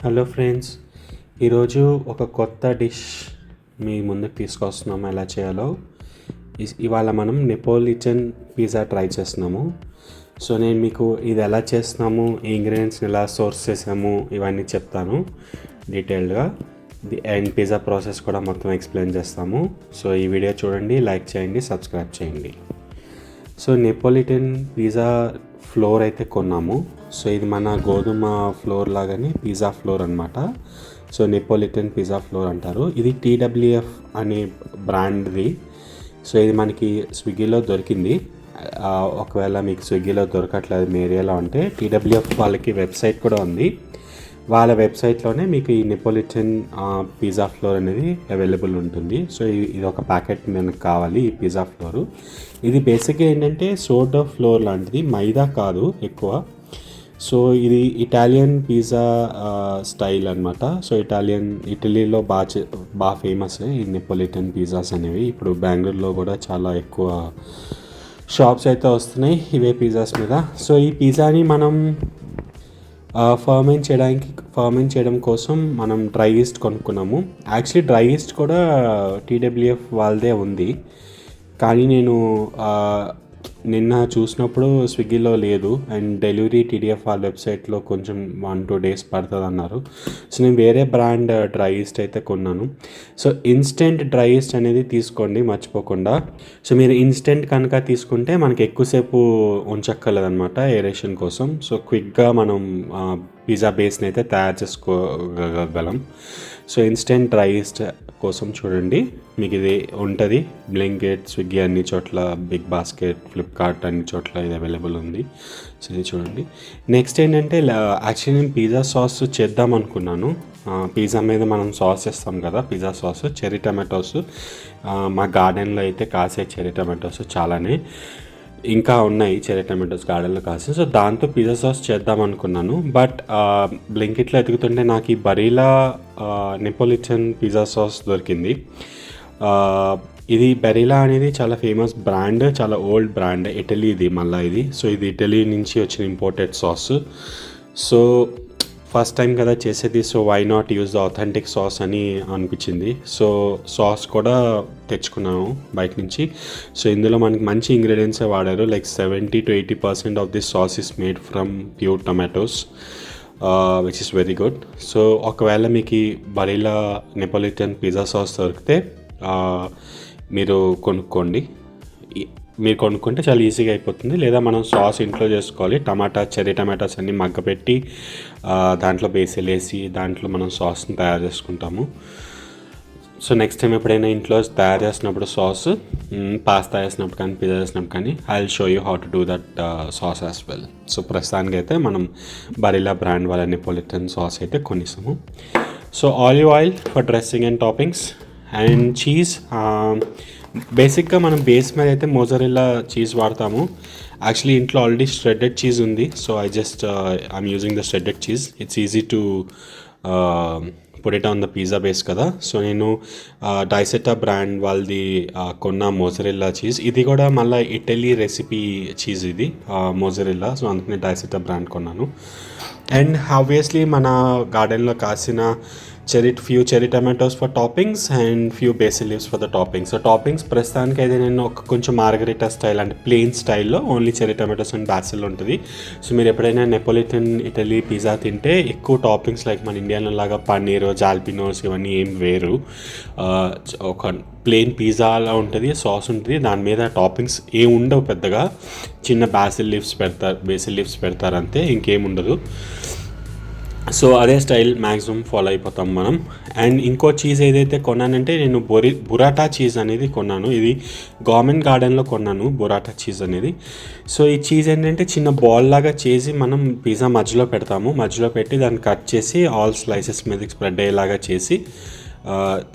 Hello friends, ఈరోజు ఒక కొత్త డిష్ మీ ముందుకు తీసుకొస్తున్నాము. ఎలా చేయాలో ఇవాళ మనం నెపోలిటన్ పిజ్జా ట్రై చేస్తున్నాము. సో నేను మీకు ఇది ఎలా చేస్తున్నాము, ఈ ఇంగ్రీడియంట్స్ని ఎలా సోర్స్ చేసాము ఇవన్నీ చెప్తాను డీటెయిల్డ్గా. అండ్ పిజ్జా ప్రాసెస్ కూడా మొత్తం ఎక్స్ప్లెయిన్ చేస్తాము. సో ఈ వీడియో చూడండి, లైక్ చేయండి, సబ్స్క్రైబ్ చేయండి. సో నెపోలిటన్ పిజ్జా ఫ్లోర్ అయితే కొన్నాము. సో ఇది మన గోధుమ ఫ్లోర్ లాగానే పిజ్జా ఫ్లోర్ అనమాట. సో నెపోలిటన్ పిజ్జా ఫ్లోర్ అంటారు. ఇది TWF అనే బ్రాండ్ది. సో ఇది మనకి స్విగ్గీలో దొరికింది. ఒకవేళ మీకు స్విగ్గీలో దొరకట్లేదు మీ ఏరియాలో అంటే TWF వాళ్ళకి వెబ్సైట్ కూడా ఉంది. వాళ్ళ వెబ్సైట్లోనే మీకు ఈ నెపోలిటన్ పిజ్జా ఫ్లోర్ అనేది అవైలబుల్ ఉంటుంది. సో ఇది ఒక ప్యాకెట్ మనకు కావాలి. ఈ పిజ్జా ఫ్లోరు ఇది బేసిక్గా ఏంటంటే సోడా ఫ్లోర్ లాంటిది, మైదా కాదు ఎక్కువ. సో ఇది ఇటాలియన్ పిజ్జా స్టైల్ అనమాట. సో ఇటలీలో బాగా ఫేమస్ ఈ నెపోలిటన్ పిజ్జాస్ అనేవి. ఇప్పుడు బెంగళూరులో కూడా చాలా ఎక్కువ షాప్స్ అయితే వస్తున్నాయి ఇవే పిజ్జాస్ మీద. సో ఈ పిజ్జాని మనం ఫర్మెంట్ చేయడం కోసం మనం డ్రై ఈస్ట్ కొనుక్కున్నాము. యాక్చువల్లీ డ్రై ఈస్ట్ కూడా TWF వాళ్ళదే ఉంది, కానీ నేను నిన్న చూసినప్పుడు స్విగ్గీలో లేదు. అండ్ డెలివరీ TDF వాళ్ళ వెబ్సైట్లో కొంచెం 1-2 days పడుతుంది అన్నారు. సో నేను వేరే బ్రాండ్ డ్రై ఈస్ట్ అయితే కొన్నాను. సో ఇన్స్టెంట్ డ్రై ఈస్ట్ అనేది తీసుకోండి మర్చిపోకుండా. సో మీరు ఇన్స్టెంట్ కనుక తీసుకుంటే మనకి ఎక్కువసేపు ఉంచక్కర్లేదన్నమాట ఏరేషన్ కోసం. సో క్విక్గా మనం పిజ్జా బేస్ని అయితే తయారు చేసుకోగలం. సో ఇన్స్టెంట్ డ్రై ఈస్ట్ కోసం చూడండి, మీకు ఇది ఉంటుంది. బ్లింకిట్, స్విగ్గీ అన్ని చోట్ల, బిగ్ బాస్కెట్, ఫ్లిప్కార్ట్ అన్ని చోట్ల ఇది అవైలబుల్ ఉంది. సో ఇది చూడండి. నెక్స్ట్ ఏంటంటే యాక్చువల్లీ నేను పిజ్జా సాస్ చేద్దాం అనుకున్నాను. పిజ్జా మీద మనం సాస్ చేస్తాం కదా, పిజ్జా సాస్, చెర్రీ టమాటోస్. మా గార్డెన్లో అయితే కాసే చెర్రీ టమాటోస్ చాలానే ఇంకా ఉన్నాయి. చెర్రీ టమాటోస్ గార్డెన్లో కాసి, సో దాంతో పిజ్జా సాస్ చేద్దాం అనుకున్నాను. బట్ బ్లింకిట్లో ఎతుకుతుంటే నాకు ఈ బరీలా నెపోలిటన్ పిజ్జా సాస్ దొరికింది. ఇది బెరీలా అనేది చాలా ఫేమస్ బ్రాండ్, చాలా ఓల్డ్ బ్రాండ్, ఇటలీది మళ్ళీ ఇది. సో ఇది ఇటలీ నుంచి వచ్చిన imported sauce. So first time కదా చేసేది, so why not use the authentic sauce అని అనిపించింది. సో సాస్ కూడా తెచ్చుకున్నాను బయట నుంచి. సో ఇందులో మనకి మంచి ఇంగ్రీడియంట్సే వాడారు. Like 70-80% of this sauce is made from pure tomatoes, which is very good. So ఒకవేళ మీకు ఈ బరీలా నెపోలిటన్ పిజ్జా సాస్ దొరికితే మీరు కొనుక్కోండి. మీరు కొనుక్కుంటే చాలా ఈజీగా అయిపోతుంది. లేదా మనం సాస్ ఇంట్లో చేసుకోవాలి. చెర్రీ టమాటాస్ అన్నీ మగ్గపెట్టి దాంట్లో బేసిల్ వేసి దాంట్లో మనం సాస్ని తయారు చేసుకుంటాము. సో నెక్స్ట్ టైం ఎప్పుడైనా ఇంట్లో తయారు చేసినప్పుడు సాస్, పాస్తా వేసినప్పుడు కానీ పిజ్జా వేసినప్పుడు కానీ, I will show you how to do that sauce as well. So ప్రస్తుతానికి అయితే మనం బరీలా బ్రాండ్ వాళ్ళ నెపోలిటన్ సాస్ అయితే కొనిస్తాము. So olive oil for dressing and toppings and cheese. బేసిక్గా మనం బేస్ మీద అయితే మోజరెల్లా చీజ్ వాడతాము. యాక్చువల్లీ ఇంట్లో ఆల్రెడీ ష్రెడెడ్ చీజ్ ఉంది. So I'm using the shredded cheese. It's easy to put it on the pizza base కదా. So నేను డైసెటా బ్రాండ్ వాళ్ళది కొన్న మోజరెల్లా చీజ్. ఇది కూడా మళ్ళీ ఇటలీ రెసిపీ చీజ్ ఇది మోజరెల్లా. సో అందుకని డైసెటా బ్రాండ్ కొన్నాను. అండ్ ఆబ్వియస్లీ మన గార్డెన్లో కాసిన few cherry tomatoes for toppings and few basil leaves for the toppings. So toppings ప్రస్తుతానికి అయితే నేను కొంచెం మార్గరిటా స్టైల్ అంటే ప్లెయిన్ స్టైల్లో only cherry tomatoes and Basil ఉంటుంది. సో మీరు ఎప్పుడైనా నెపోలిటన్ ఇటలీ పిజ్జా తింటే ఎక్కువ టాపింగ్స్ లైక్ మన ఇండియాలో లాగా పన్నీర్, జాల్పినోస్ ఇవన్నీ ఏం వేరు. ఒక ప్లెయిన్ పిజ్జా అలా ఉంటుంది, సాస్ ఉంటుంది, దాని మీద టాపింగ్స్ ఏం ఉండవు పెద్దగా. చిన్న బేసిల్ లీవ్స్ పెడతారు అంతే, ఇంకేం ఉండదు. సో అదే స్టైల్ మ్యాక్సిమం ఫాలో అయిపోతాం మనం. అండ్ ఇంకో చీజ్ ఏదైతే కొన్నానంటే నేను బురాటా చీజ్ అనేది కొన్నాను. ఇది గవర్నమెంట్ గార్డెన్లో కొన్నాను బురాటా చీజ్ అనేది. సో ఈ చీజ్ ఏంటంటే చిన్న బాల్ లాగా చేసి మనం పిజ్జా మధ్యలో పెడతాము. మధ్యలో పెట్టి దాన్ని కట్ చేసి ఆల్ స్లైసెస్ మీదకి స్ప్రెడ్ అయ్యేలాగా చేసి,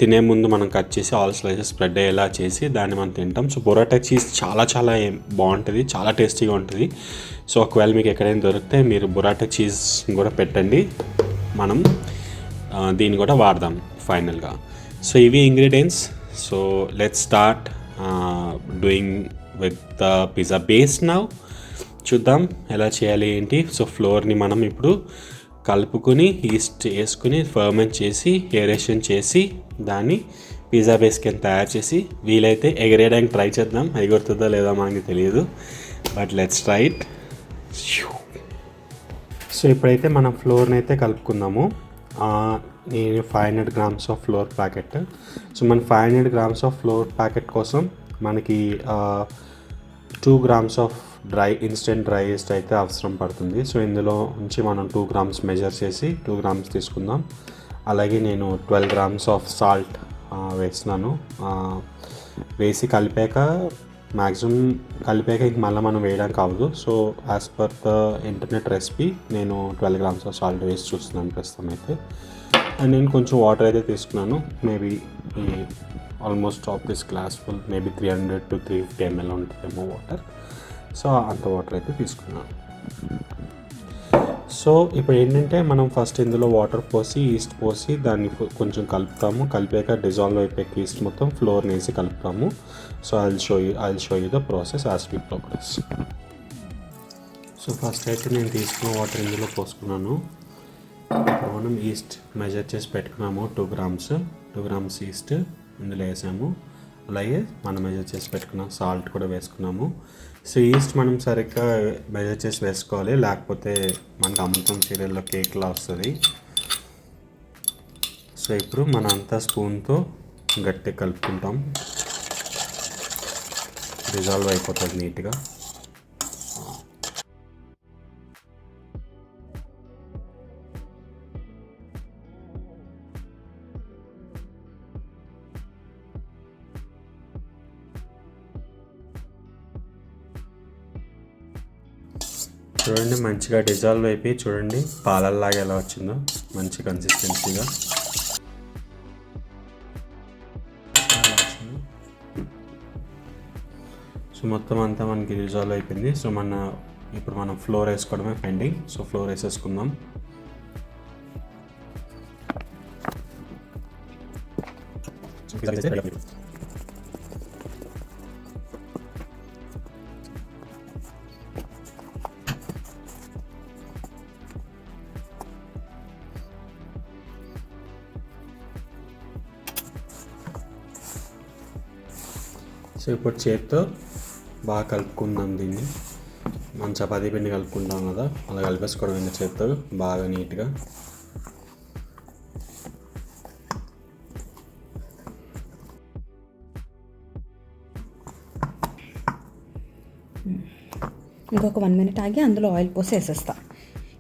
తినే ముందు మనం కట్ చేసి ఆల్ స్లైసెస్ స్ప్రెడ్ అయ్యేలా చేసి దాన్ని మనం తింటాం. సో బొరాటా చీజ్ చాలా చాలా బాగుంటుంది, చాలా టేస్టీగా ఉంటుంది. సో ఒకవేళ మీకు ఎక్కడైనా దొరికితే మీరు బొరాటా చీజ్ కూడా పెట్టండి, మనం దీన్ని కూడా వాడదాం ఫైనల్గా. సో ఇవి ingredients. So let's start doing with the pizza base now. చూద్దాం ఎలా చేయాలి ఏంటి. సో ఫ్లోర్ని మనం ఇప్పుడు కలుపుకొని ఈస్ట్ వేసుకుని ఫర్మెంట్ చేసి ఏరేషన్ చేసి దాన్ని పిజ్జా బేస్ కింద తయారు చేసి వీలైతే ఎగరేయడానికి ట్రై చేద్దాం. ఎగురుతుందో లేదో మనకి తెలియదు, but let's try it. So ఇప్పుడైతే మనం ఫ్లోర్ని అయితే కలుపుకుందాము. నేను 500 grams of floor packet. So మన 500 grams ఆఫ్ ఫ్లోర్ ప్యాకెట్ కోసం మనకి 2 grams of instant dry east అయితే అవసరం పడుతుంది. సో ఇందులో నుంచి మనం 2 grams మెజర్ చేసి 2 grams తీసుకుందాం. అలాగే నేను 12 grams ఆఫ్ సాల్ట్ వేస్తున్నాను. వేసి కలిపాక మ్యాక్సిమం ఇంక మళ్ళీ మనం వేయడానికి అవ్వదు. So as per the internet recipe నేను 12 grams ఆఫ్ సాల్ట్ వేసి చూస్తున్నాను ప్రస్తుతం అయితే. అండ్ నేను కొంచెం వాటర్ అయితే తీసుకున్నాను. మేబీ ఈ almost of this glass full maybe 300 to 350 ml ఉంటుందేమో వాటర్. సో అంత వాటర్ అయితే తీసుకున్నాను. సో ఇప్పుడు ఏంటంటే మనం ఫస్ట్ ఇందులో వాటర్ పోసి ఈస్ట్ పోసి దాన్ని కొంచెం కలుపుతాము. కలిపాక డిజాల్వ్ అయిపోయాక ఈస్ట్ మొత్తం ఫ్లోర్ని వేసి కలుపుతాము. So I will show you the process as we progress. So first అయితే నేను తీసుకున్న వాటర్ ఇందులో పోసుకున్నాను. ఇప్పుడు మనం ఈస్ట్ మెజర్ చేసి పెట్టుకున్నాము 2 grams ఈస్ట్ ఇందులో వేసాము. అలాగే మనం మెజర్ చేసి పెట్టుకున్నాం సాల్ట్ కూడా వేసుకున్నాము. సో ఈస్ట్ మనం సరిగ్గా మెజర్ చేసి వేసుకోవాలి, లేకపోతే మనకు అమృతం సీరియల్లో కేక్లా వస్తుంది. సో ఇప్పుడు మనం అంతా స్పూన్తో గట్టిగా కలుపుకుంటాం, డిజాల్వ్ అయిపోతుంది నీట్గా. చూడండి మంచిగా డిజాల్వ్ అయిపోయి చూడండి పాలల్లాగా ఎలా వచ్చిందో, మంచి కన్సిస్టెన్సీగా. సో మొత్తం అంతా మనకి డిజాల్వ్ అయిపోయింది. సో ఇప్పుడు మనం ఫ్లోర్ వేసుకోవడమే పెండింగ్. సో ఫ్లోర్ వేసేసుకుందాం. సో ఇప్పుడు చేత్తో బాగా కలుపుకుందాం దీన్ని. మనం చపాతీ పిండి కలుపుకుంటాం కదా, అలా కలిపేసుకోవడం చేత్తో బాగా నీట్గా. ఇంకొక 1 minute ఆగి అందులో ఆయిల్ పోసి వేసేస్తా.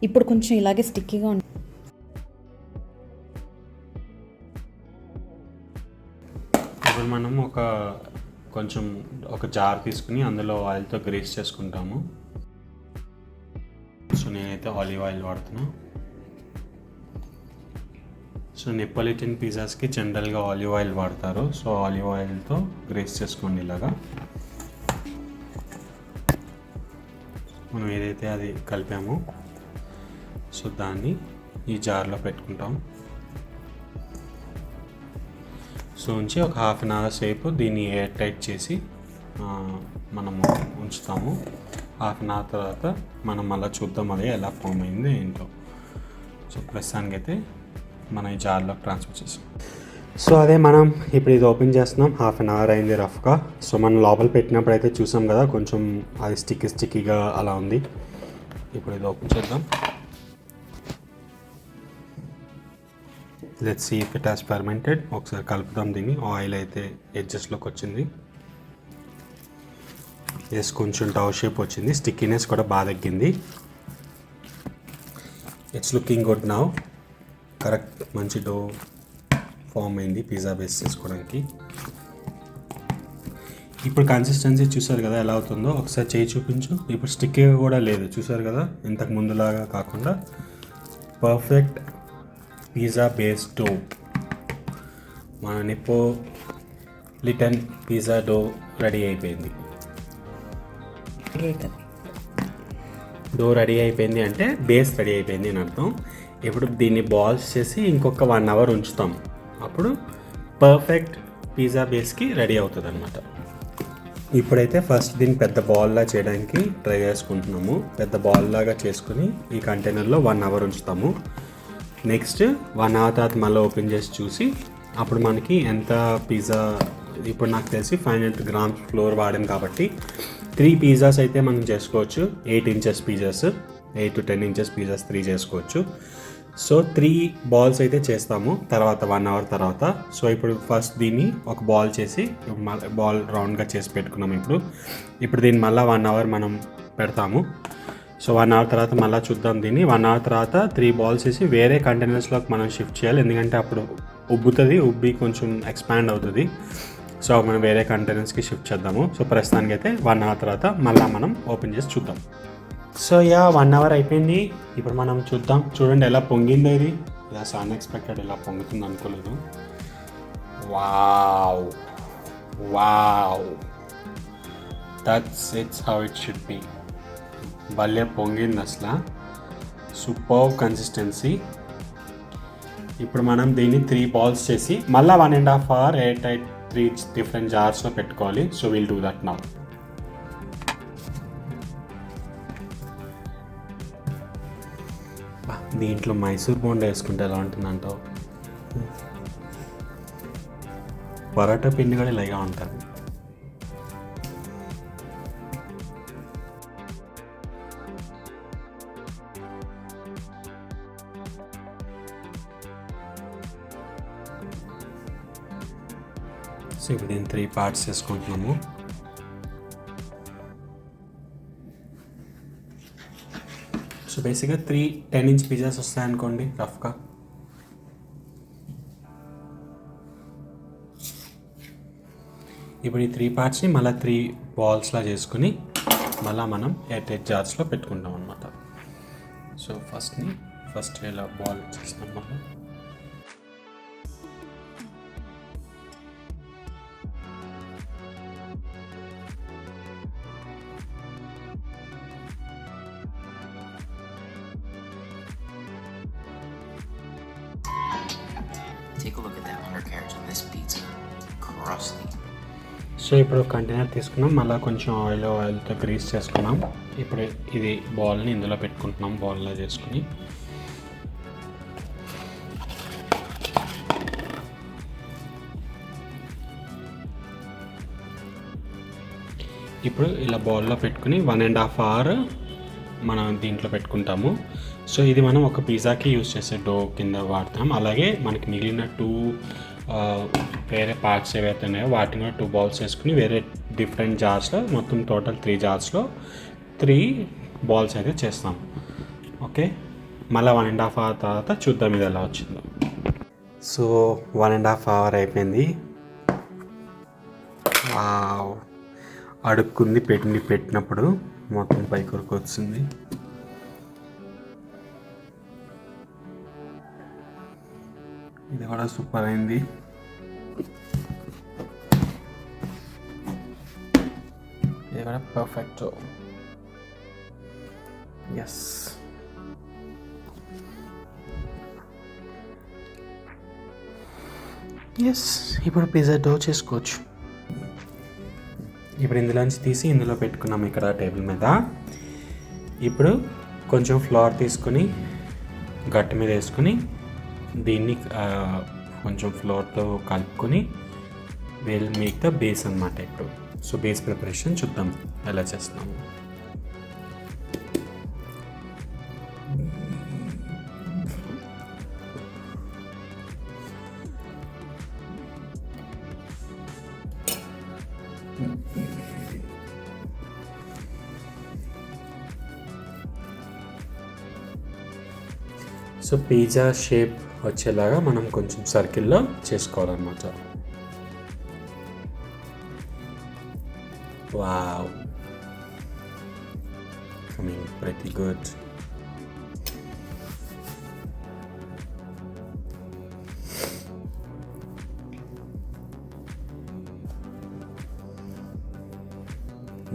ఇప్పుడు కొంచెం ఇలాగే స్టిక్కీగా ఉంటుంది. ఇప్పుడు మనం ఒక జార్ తీసుకుని అందులో ఆయిల్తో గ్రీస్ చేసుకుంటాము. సో నేనైతే ఆలివ్ ఆయిల్ వాడుతున్నా. సో నెపోలిటన్ పిజ్జాస్కి జనరల్గా ఆలివ్ ఆయిల్ వాడతారు. సో ఆలివ్ ఆయిల్తో గ్రీస్ చేసుకోండి ఇలాగా. మనం ఏదైతే అది కలిపామో సో దాన్ని ఈ జార్లో పెట్టుకుంటాం. సో ఉంచి ఒక 1/2 hour సేపు దీన్ని ఎయిర్ టైట్ చేసి మనము ఉంచుతాము. 1/2 hour తర్వాత మనం మళ్ళీ చూద్దాం అది ఎలా ఫామ్ అయింది ఏంటో. సో ప్రస్తుతానికి అయితే మనం ఈ జార్లో ట్రాన్స్ఫర్ చేస్తాం. సో అదే మనం ఇప్పుడు ఇది ఓపెన్ చేస్తున్నాం. 1/2 hour అయింది రఫ్గా. సో మనం లోపల పెట్టినప్పుడు అయితే చూసాం కదా కొంచెం అది స్టిక్కీగా అలా ఉంది. ఇప్పుడు ఇది ఓపెన్ చేద్దాం. Let's see if it has fermented. ఒకసారి కలుపుదాం దీన్ని. ఆయిల్ అయితే ఎడ్జెస్లోకి వచ్చింది. కొంచెం డౌ షేప్ వచ్చింది. స్టిక్కీనెస్ కూడా బాగా తగ్గింది. It's looking good now. Correct మంచి డో ఫామ్ అయింది పిజ్జా బేస్ చేసుకోవడానికి. ఇప్పుడు కన్సిస్టెన్సీ చూసారు కదా ఎలా అవుతుందో. ఒకసారి చేయి చూపించు. ఇప్పుడు స్టిక్కీగా కూడా లేదు, చూసారు కదా ఇంతకు ముందులాగా కాకుండా పర్ఫెక్ట్ పిజ్జా బేస్ డో. మన నెపోలిటన్ పిజ్జా డో రెడీ అయిపోయింది. డో రెడీ అయిపోయింది అంటే బేస్ రెడీ అయిపోయింది అని అర్థం. ఇప్పుడు దీన్ని బాల్స్ చేసి ఇంకొక 1 hour ఉంచుతాం. అప్పుడు పర్ఫెక్ట్ పిజ్జా బేస్కి రెడీ అవుతుంది అన్నమాట. ఇప్పుడైతే ఫస్ట్ దీన్ని పెద్ద బాల్లా చేయడానికి ట్రై చేసుకుంటున్నాము. పెద్ద బాల్ లాగా చేసుకుని ఈ కంటైనర్లో 1 అవర్ ఉంచుతాము. నెక్స్ట్ 1 అవర్ తర్వాత మళ్ళీ ఓపెన్ చేసి చూసి అప్పుడు మనకి ఎంత పిజ్జా, ఇప్పుడు నాకు తెలిసి 500 grams ఫ్లోర్ వాడాం కాబట్టి 3 పిజ్జాస్ అయితే మనం చేసుకోవచ్చు. 8 inches pizzas, 8 to 10 inches pizzas 3 చేసుకోవచ్చు. సో 3 balls అయితే చేస్తాము తర్వాత 1 అవర్ తర్వాత. సో ఇప్పుడు ఫస్ట్ దీన్ని ఒక బాల్ చేసి బాల్ రౌండ్గా చేసి పెట్టుకున్నాము. ఇప్పుడు దీన్ని మళ్ళీ 1 అవర్ మనం పెడతాము. సో 1 అవర్ తర్వాత మళ్ళీ చూద్దాం దీన్ని. 1 అవర్ తర్వాత 3 balls వేసి వేరే కంటైనర్స్లోకి మనం షిఫ్ట్ చేయాలి, ఎందుకంటే అప్పుడు ఉబ్బి కొంచెం ఎక్స్పాండ్ అవుతుంది. సో మనం వేరే కంటైనర్స్కి షిఫ్ట్ చేద్దాము. సో ప్రస్తుతానికి అయితే 1 అవర్ తర్వాత మళ్ళీ మనం ఓపెన్ చేసి చూద్దాం. సో 1 అవర్ అయిపోయింది. ఇప్పుడు మనం చూద్దాం. చూడండి ఎలా పొంగిందో ఇది. ఇలా అన్ఎక్స్పెక్టెడ్ ఇలా పొంగుతుంది అనుకోలేదు. Wow wow, it's how it should be. భలే పొంగింది అసలు, సూపర్ కన్సిస్టెన్సీ. ఇప్పుడు మనం దీన్ని 3 balls చేసి మళ్ళీ 1.5 hour ఎయిర్ టైట్ 3 different జార్స్లో పెట్టుకోవాలి. So will do that now. దీంట్లో మైసూర్ బోండా వేసుకుంటే ఎలా ఉంటుందంటావు? పరోటా పిండి కూడా ఇలాగా ఉంటుంది. సో ఇప్పుడు దీన్ని 3 parts చేసుకుంటున్నాము. సో బేసిక్గా 10 inch పిజ్జాస్ వస్తాయనుకోండి రఫ్గా. ఇప్పుడు ఈ 3 partsని మళ్ళీ 3 balls లా చేసుకుని మళ్ళీ మనం ఎయిర్ టైట్ జార్స్లో పెట్టుకుంటాం అనమాట. సో ఫస్ట్ ఇలా బాల్ చేస్తాం మనం. Take a look at that undercarriage on this pizza. Crusty. So ఇప్పుడు కంటైనర్ తీసుకున్నాం, మళ్ళీ కొంచెం ఆయిల్తో గ్రీస్ చేసుకున్నాం. ఇప్పుడు ఇది బాల్ని ఇందులో పెట్టుకుంటున్నాం, బాల్లా చేసుకుని. ఇప్పుడు ఇలా బాల్లో పెట్టుకుని 1.5 hour మనం దీంట్లో పెట్టుకుంటాము. సో ఇది మనం ఒక పిజ్జాకి యూజ్ చేసే డో కింద వాడతాం. అలాగే మనకి మిగిలిన 2 వేరే పార్ట్స్ ఏవైతే ఉన్నాయో వాటిని కూడా 2 balls వేసుకుని వేరే డిఫరెంట్ జార్స్లో, మొత్తం టోటల్ 3 జార్స్లో 3 balls అయితే చేస్తాం. ఓకే, మళ్ళీ 1.5 hour తర్వాత చూద్దాం ఇది ఎలా వచ్చిందో. సో 1.5 hour అయిపోయింది. అడుక్కుంది పెట్టినప్పుడు మొత్తం పై కొరకు వచ్చింది. ఇది కూడా సూపర్ అయింది. ఇది కూడా పర్ఫెక్ట్. ఎస్, ఇప్పుడు పిజ్జా డో చేసుకోవచ్చు. ఇప్పుడు ఇందులోంచి తీసి ఇందులో పెట్టుకున్నాం ఇక్కడ టేబుల్ మీద. ఇప్పుడు కొంచెం ఫ్లోర్ తీసుకుని గట్టి మీద వేసుకుని దీన్ని కొంచెం ఫ్లోర్తో కలుపుకొని విల్ మేక్ ద బేస్ అనమాట. ఇప్పుడు సో బేస్ ప్రిపరేషన్ చూద్దాం ఎలా చేస్తున్నాము. సో పిజ్జా షేప్ వచ్చేలాగా మనం కొంచెం సర్కిల్లో చేసుకోవాలన్నమాట. Wow, coming pretty good.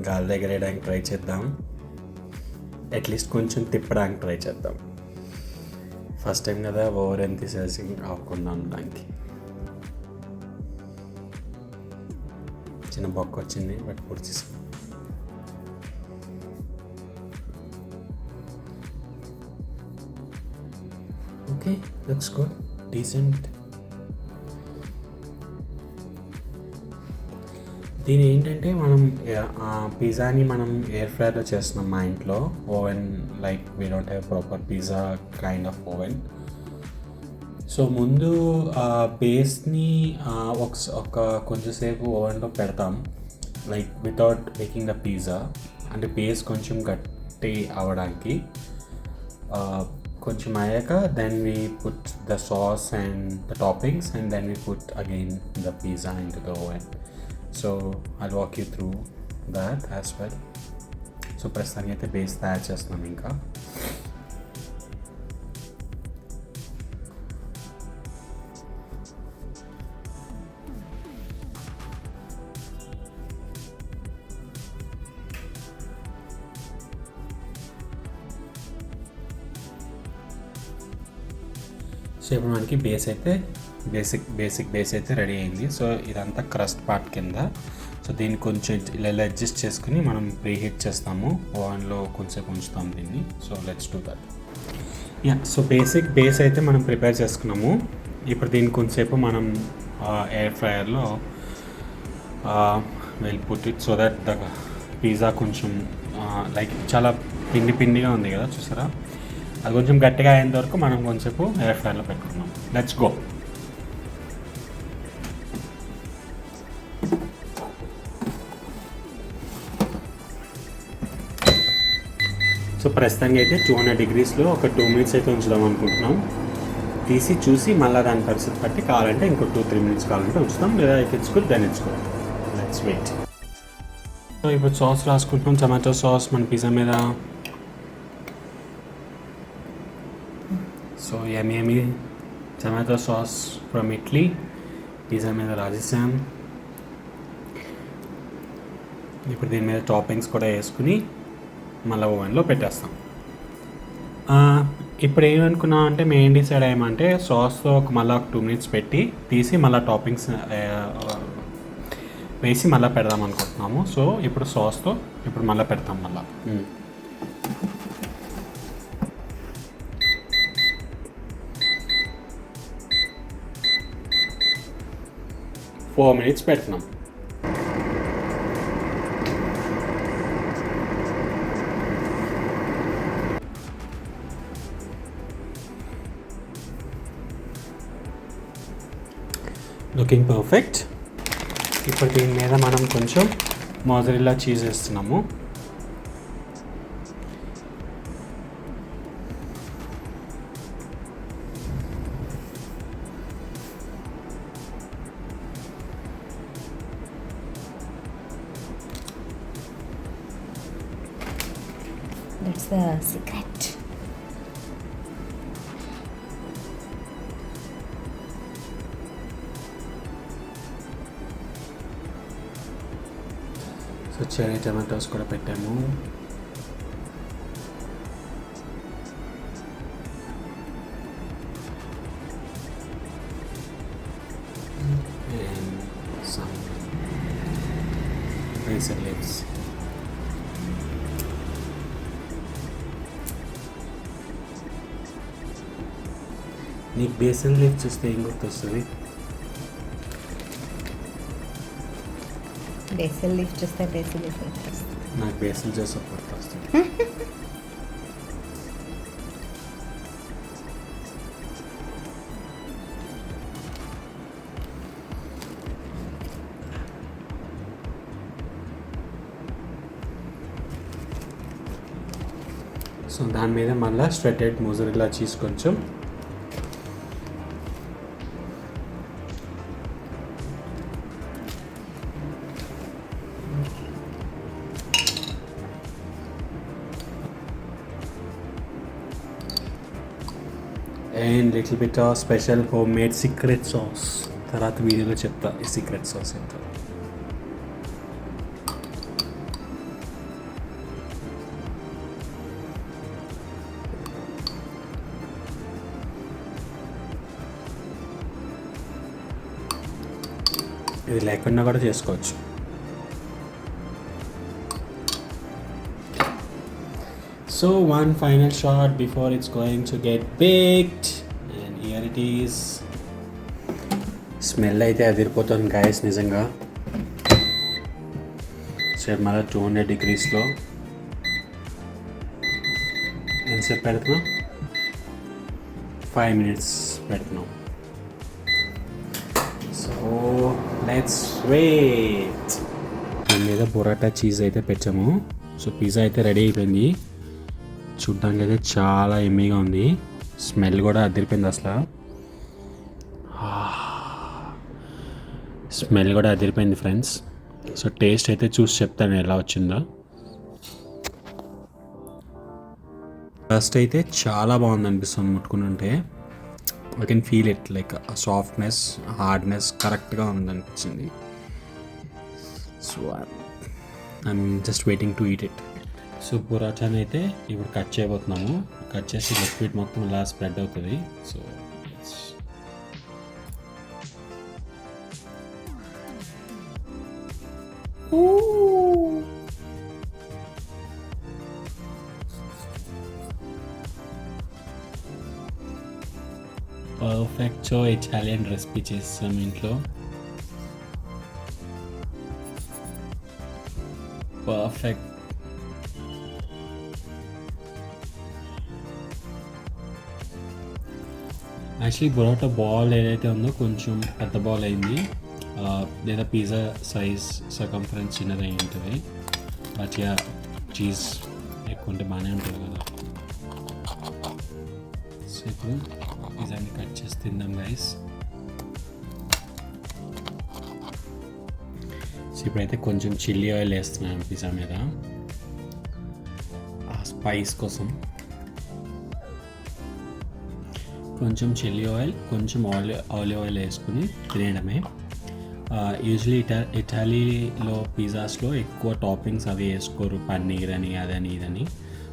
గాలి ఎగరేయడానికి ట్రై చేద్దాం, అట్లీస్ట్ కొంచెం తిప్పడానికి ట్రై చేద్దాం. ఫస్ట్ టైం కదా, ఓవర్ ఎంతసేసింగ్ అవ్వకుండా ఉండడానికి చిన్న బొక్క వచ్చింది బట్ పొడిచేసాం. Okay, looks good, decent. దీని ఏంటంటే మనం పిజ్జాని మనం ఎయిర్ ఫ్రైర్లో చేస్తున్నాం మా ఇంట్లో. Oven like we don't have proper pizza kind of oven. So ముందు బేస్ని ఒక కొంచెంసేపు ఓవెన్లో పెడతాం, like without making the pizza. అంటే బేస్ కొంచెం గట్టి అవ్వడానికి. కొంచెం అయ్యాక then we put the sauce and the toppings and then we put again the pizza into the oven. So I'll walk you through that as well. So ప్రస్తుతానికి అయితే బేస్ తయారు చేస్తున్నాం ఇంకా. సో ఇప్పుడు మనకి బేసిక్ బేస్ అయితే ready అయింది. సో ఇదంతా క్రస్ట్ పార్ట్ కింద. సో దీన్ని కొంచెం ఇలా అడ్జస్ట్ చేసుకుని మనం ప్రీహీట్ చేస్తాము, ఓవెన్లో కొంచెంసేపు ఉంచుతాం దీన్ని. So let's do that. So base అయితే మనం ప్రిపేర్ చేసుకున్నాము. ఇప్పుడు దీన్ని కొంచెంసేపు మనం ఎయిర్ ఫ్రైయర్లో will put it so that the pizza కొంచెం లైక్ చాలా పిండిగా ఉంది కదా, చూసారా? అది కొంచెం గట్టిగా అయ్యేంత వరకు మనం కొంచెంసేపు ఎయిర్ ఫ్రైయర్లో పెట్టుకున్నాం. Let's go. సో ప్రస్తుతానికి అయితే 200 degreesలో ఒక 2 minutes అయితే ఉంచుదాం అనుకుంటున్నాం. తీసి చూసి మళ్ళీ దాని పరిస్థితి బట్టి కావాలంటే ఇంకో 2-3 minutes కావాలంటే ఉంచుతాం, లేదా if it's good then it's good. Let's wait. So ఇప్పుడు సాస్ రాసుకుంటున్నాం, టమాటో సాస్ మన పిజ్జా మీద. So yummy tomato sauce from Italy pizza మీద రాజేసాం. ఇప్పుడు దీని మీద టాపింగ్స్ కూడా వేసుకుని మళ్ళీ ఓవెన్లో పెట్టేస్తాం. ఇప్పుడు ఏమనుకున్నాం అంటే మేము డిసైడ్ అయ్యామంటే సాస్తో మళ్ళీ ఒక 2 minutes పెట్టి తీసి మళ్ళీ టాపింగ్స్ వేసి మళ్ళీ పెడదాం అనుకుంటున్నాము. సో ఇప్పుడు సాస్తో ఇప్పుడు మళ్ళీ పెడతాం. మళ్ళీ 4 minutes పెడుతున్నాం. Looking perfect. ఇప్పుడు దీని మీద మనం కొంచెం మోజరెల్లా చీజ్ వేస్తున్నాము. That's the secret. So cherry tomatoes కూడా పెట్టాము. And some basil leaves. నీకు బేసిల్ లీఫ్ చూస్తే ఏం గుర్తొస్తుంది? బేసిల్ లీఫ్ చూస్తే బేసిల్ లీఫ్ నాకు బేసిల్ జోసెఫ్ గుర్తొస్తుంది. సో దాని మీద మళ్ళీ స్ట్రెటెడ్ మోజరెల్లా చీజ్ కొంచెం. And little bit of special home made secret sauce. తర్వాత వీడియోలో చెప్తా ఈ సీక్రెట్ సాస్ ఎంత. ఇది లేకుండా కూడా చేసుకోవచ్చు. So one final shot before it's going to get baked, and here it is. Smell అయితే అదిరిపోతుంది గాయస్ నిజంగా. సేపు మళ్ళీ 200 degreesలో ఎంతసేపు పెడుతున్నాం? 5 minutes పెడుతున్నాం. So let's wait. దీని మీద బొరాటా చీజ్ అయితే పెట్టాము. సో పిజ్జా అయితే రెడీ అయిపోయింది. చూడ్డానికి అయితే చాలా ఎమ్మీగా ఉంది. స్మెల్ కూడా అదిరిపోయింది అసలు. స్మెల్ కూడా అదిరిపోయింది ఫ్రెండ్స్. సో టేస్ట్ అయితే చూసి చెప్తాను ఎలా వచ్చిందో. ఫస్ట్ అయితే చాలా బాగుంది అనిపిస్తుంది ముట్టుకుంటుంటే. I can feel it like softness, hardness కరెక్ట్గా ఉందనిపించింది. So I'm just waiting to eat it. So పొరాటాని అయితే ఇప్పుడు కట్ చేయబోతున్నాము. కట్ చేసి లిక్విడ్ మొత్తం ఇలా స్ప్రెడ్ అవుతుంది. సో పర్ఫెక్ట్ ఇటాలియన్ రెసిపీ చేస్తాం ఇంట్లో. పర్ఫెక్ట్. యాక్చువల్లీ బొరాటా బాల్ ఏదైతే ఉందో కొంచెం పెద్ద బాల్ అయింది, లేదా పిజ్జా సైజ్ సర్కంఫరెన్స్ చిన్నది అయి ఉంటుంది. బట్ యా చీజ్ ఎక్కువ ఉంటే బాగానే ఉంటుంది కదా. సో ఇప్పుడు పిజ్జాని కట్ చేసి తిందాం గైస్. సో ఇప్పుడైతే కొంచెం చిల్లీ ఆయిల్ వేస్తున్నాను పిజ్జా మీద ఆ స్పైస్ కోసం. కొంచెం చిల్లీ ఆయిల్, కొంచెం ఆలివ్ ఆయిల్ వేసుకుని తినేయడమే. యూజువలీ ఇటాలీలో పిజ్జాస్లో ఎక్కువ టాపింగ్స్ అవి వేసుకోరు, పన్నీర్ అని అదని ఇదని.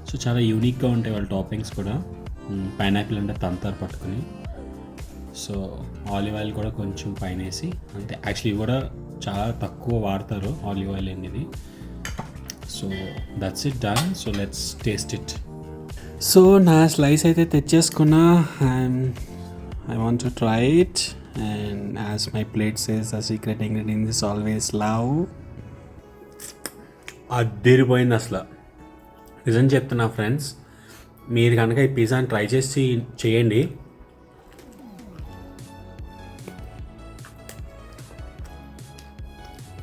సో చాలా యూనిక్గా ఉంటాయి వాళ్ళ టాపింగ్స్ కూడా. పైనాపిల్ అంటే తంతారు పట్టుకుని. సో ఆలివ్ ఆయిల్ కూడా కొంచెం పైన వేసి అంతే. యాక్చువల్లీ కూడా చాలా తక్కువ వాడతారు ఆలివ్ ఆయిల్ అనేది. So that's it done. So let's taste it. So నా స్లైస్ అయితే తెచ్చేసుకున్నా. I want to try it. And as my plate says the secret ingredient is always love. అదిరిపోయింది అసలు. నిజం చెప్తున్నా ఫ్రెండ్స్, మీరు కనుక ఈ పిజ్జాని ట్రై చేసి చేయండి.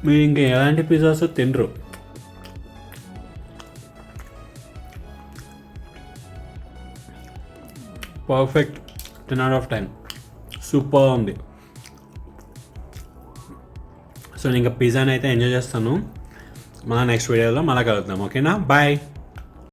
మీరు ఇంకా ఎలాంటి పిజ్జాస్ తినరు. పర్ఫెక్ట్. 10 out of 10. సూపర్ ఉంది. సో నేను ఇంకా పిజ్జాని అయితే ఎంజాయ్ చేస్తాను. మన నెక్స్ట్ వీడియోలో మళ్ళీ కలుద్దాం. ఓకేనా? బాయ్.